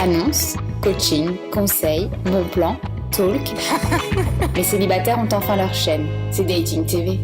Annonces, coaching, conseils, bons plans, talk. Les célibataires ont enfin leur chaîne, c'est Dating TV.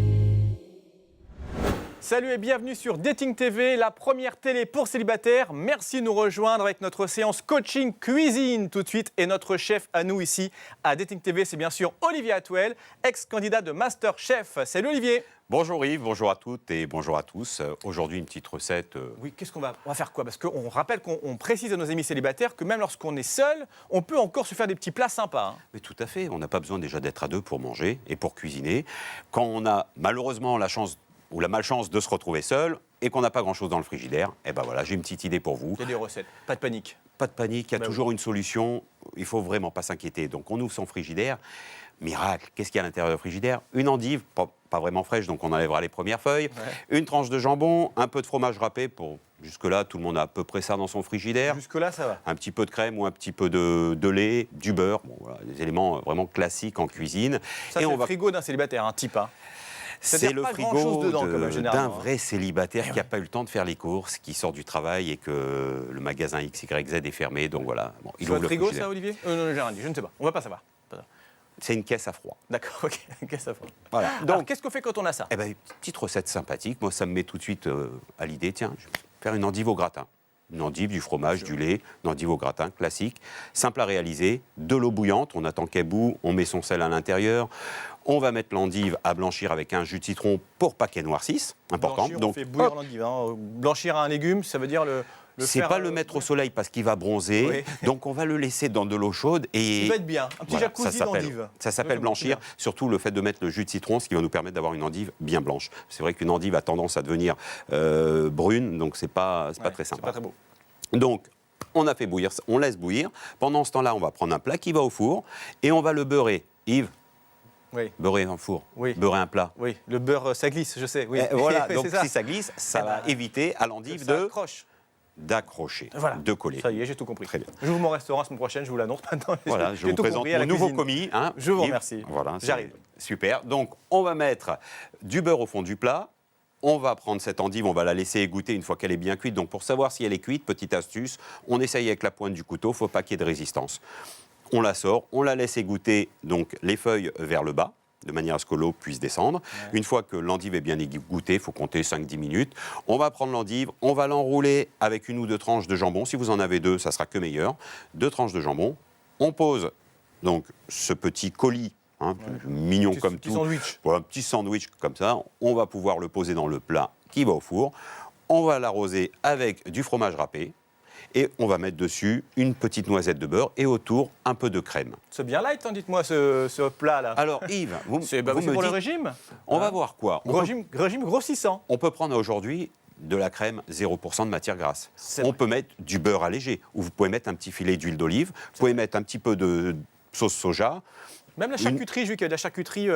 Salut et bienvenue sur Dating TV, la première télé pour célibataires. Merci de nous rejoindre avec notre séance coaching cuisine tout de suite. Et notre chef à nous ici à Dating TV, c'est bien sûr Olivier Atwell, ex-candidat de Master Chef. Salut Olivier. Bonjour Yves, bonjour à toutes et bonjour à tous. Aujourd'hui, une petite recette. Oui, qu'est-ce qu'on va faire quoi? Parce qu'on rappelle qu'on précise à nos amis célibataires que même lorsqu'on est seul, on peut encore se faire des petits plats sympas. Mais tout à fait, on n'a pas besoin déjà d'être à deux pour manger et pour cuisiner. Quand on a malheureusement la chance ou la malchance de se retrouver seul et qu'on n'a pas grand-chose dans le frigidaire, eh ben voilà, j'ai une petite idée pour vous. Il y a des recettes, pas de panique. Pas de panique, il y a toujours une solution, il ne faut vraiment pas s'inquiéter. Donc on ouvre son frigidaire, miracle, qu'est-ce qu'il y a à l'intérieur du frigidaire? Une endive, pas vraiment fraîche, donc on enlèvera les premières feuilles, une tranche de jambon, un peu de fromage râpé, jusque-là, tout le monde a à peu près ça dans son frigidaire. Jusque-là, ça va. Un petit peu de crème ou un petit peu de lait, du beurre, voilà, des éléments vraiment classiques en cuisine. Ça, c'est le frigo d'un célibataire, un type. C'est le frigo d'un vrai célibataire qui n'a pas eu le temps de faire les courses, qui sort du travail et que le magasin XYZ est fermé. Donc voilà. Bon, il ouvre le frigo, ça, Olivier? Non, j'ai rien dit, je ne sais pas. On ne va pas savoir. C'est une caisse à froid. D'accord, ok, une caisse à froid. Voilà. Donc, qu'est-ce qu'on fait quand on a ça? Eh ben, petite recette sympathique. Moi, ça me met tout de suite à l'idée. Tiens, je vais faire une endive au gratin. Une endive, du fromage, du lait, une endive au gratin, classique. Simple à réaliser. De l'eau bouillante, on attend qu'elle bout, on met son sel à l'intérieur. On va mettre l'endive à blanchir avec un jus de citron pour pas qu'elle noircisse. Important. Blanchir, donc, on fait bouillir l'endive. Blanchir un légume, ça veut dire c'est pas le mettre au soleil parce qu'il va bronzer, donc on va le laisser dans de l'eau chaude et... Ça va être bien, un petit jacuzzi d'endive. Ça s'appelle blanchir, surtout le fait de mettre le jus de citron, ce qui va nous permettre d'avoir une endive bien blanche. C'est vrai qu'une endive a tendance à devenir brune, donc c'est pas très sympa. C'est pas très beau. Donc, on a fait bouillir, on laisse bouillir. Pendant ce temps-là, on va prendre un plat qui va au four et on va le beurrer. Yves, beurrer un four, beurrer un plat. Oui, le beurre, ça glisse, je sais. Oui. Voilà, donc si ça glisse, ça va éviter à l'endive d'accrocher, de coller. Ça y est, j'ai tout compris. Très bien. Je vous mon restaurant la semaine prochaine, je vous l'annonce maintenant. Voilà, je vous présente mon nouveau commis. Je vous remercie. Voilà, j'arrive. Super. Donc, on va mettre du beurre au fond du plat. On va prendre cette endive, on va la laisser égoutter une fois qu'elle est bien cuite. Donc, pour savoir si elle est cuite, petite astuce, on essaye avec la pointe du couteau, il ne faut pas qu'il y ait de résistance. On la sort, on la laisse égoutter, donc les feuilles vers le bas, de manière à ce que l'eau puisse descendre. Une fois que l'endive est bien égouttée, il faut compter 5-10 minutes. On va prendre l'endive, on va l'enrouler avec une ou deux tranches de jambon. Si vous en avez deux, ça sera que meilleur. 2 tranches de jambon. On pose donc ce petit colis, mignon comme tout. Sandwich. Voilà, un petit sandwich comme ça. On va pouvoir le poser dans le plat qui va au four. On va l'arroser avec du fromage râpé. Et on va mettre dessus une petite noisette de beurre et autour un peu de crème. C'est bien light, dites-moi, ce plat-là. Alors Yves, c'est pour le régime. On va voir quoi. Régime grossissant. On peut prendre aujourd'hui de la crème 0% de matière grasse. On peut mettre du beurre allégé, ou vous pouvez mettre un petit filet d'huile d'olive, vous pouvez mettre un petit peu de sauce soja. Même la charcuterie, j'ai vu qu'il y a de la charcuterie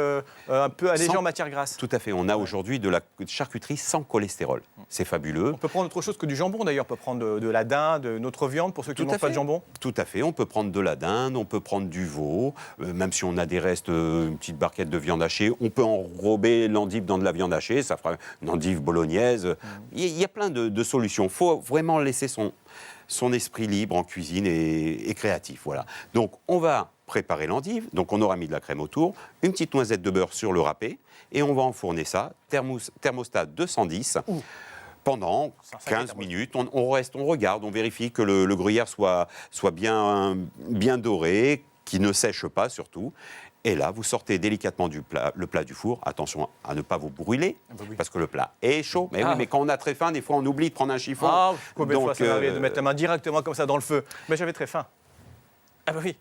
un peu allégée en matière grasse. Tout à fait. On a aujourd'hui de la charcuterie sans cholestérol. C'est fabuleux. On peut prendre autre chose que du jambon, d'ailleurs. On peut prendre de la dinde, de notre viande, pour ceux qui ne mangent pas de jambon. Tout à fait. On peut prendre de la dinde, on peut prendre du veau. Même si on a des restes, une petite barquette de viande hachée, on peut enrober l'endive dans de la viande hachée. Ça fera une endive bolognaise. Il y a plein de solutions. Il faut vraiment laisser son esprit libre en cuisine et créatif. Voilà. Donc, on va préparer l'endive, donc on aura mis de la crème autour, une petite noisette de beurre sur le râpé, et on va enfourner ça, thermostat 210, pendant 15 minutes. On reste, on regarde, on vérifie que le gruyère soit bien doré, qu'il ne sèche pas surtout. Et là, vous sortez délicatement le plat du four. Attention à ne pas vous brûler, parce que le plat est chaud. Mais oui, mais quand on a très faim, des fois, on oublie de prendre un chiffon. Combien de fois ça m'arrive de mettre la main directement comme ça dans le feu? Mais j'avais très faim. Ah bah oui.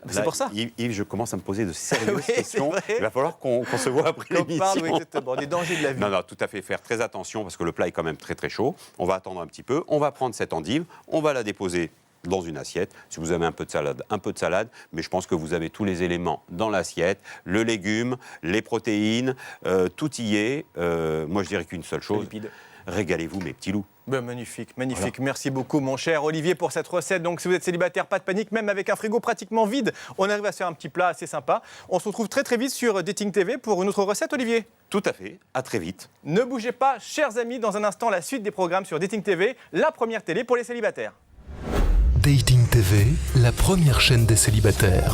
Là, c'est pour ça. Yves, je commence à me poser de sérieuses questions. Il va falloir qu'on se voit après l'émission. Oui, exactement, des dangers de la vie. Non, tout à fait. Faire très attention, parce que le plat est quand même très, très chaud. On va attendre un petit peu. On va prendre cette endive. On va la déposer dans une assiette. Si vous avez un peu de salade. Mais je pense que vous avez tous les éléments dans l'assiette. Le légume, les protéines, tout y est. Moi, je dirais qu'une seule chose. Régalez-vous, mes petits loups. Magnifique. Voilà. Merci beaucoup, mon cher Olivier, pour cette recette. Donc, si vous êtes célibataire, pas de panique, même avec un frigo pratiquement vide, on arrive à se faire un petit plat assez sympa. On se retrouve très, très vite sur Dating TV pour une autre recette, Olivier. Tout à fait. À très vite. Ne bougez pas, chers amis. Dans un instant, la suite des programmes sur Dating TV, la première télé pour les célibataires. Dating TV, la première chaîne des célibataires.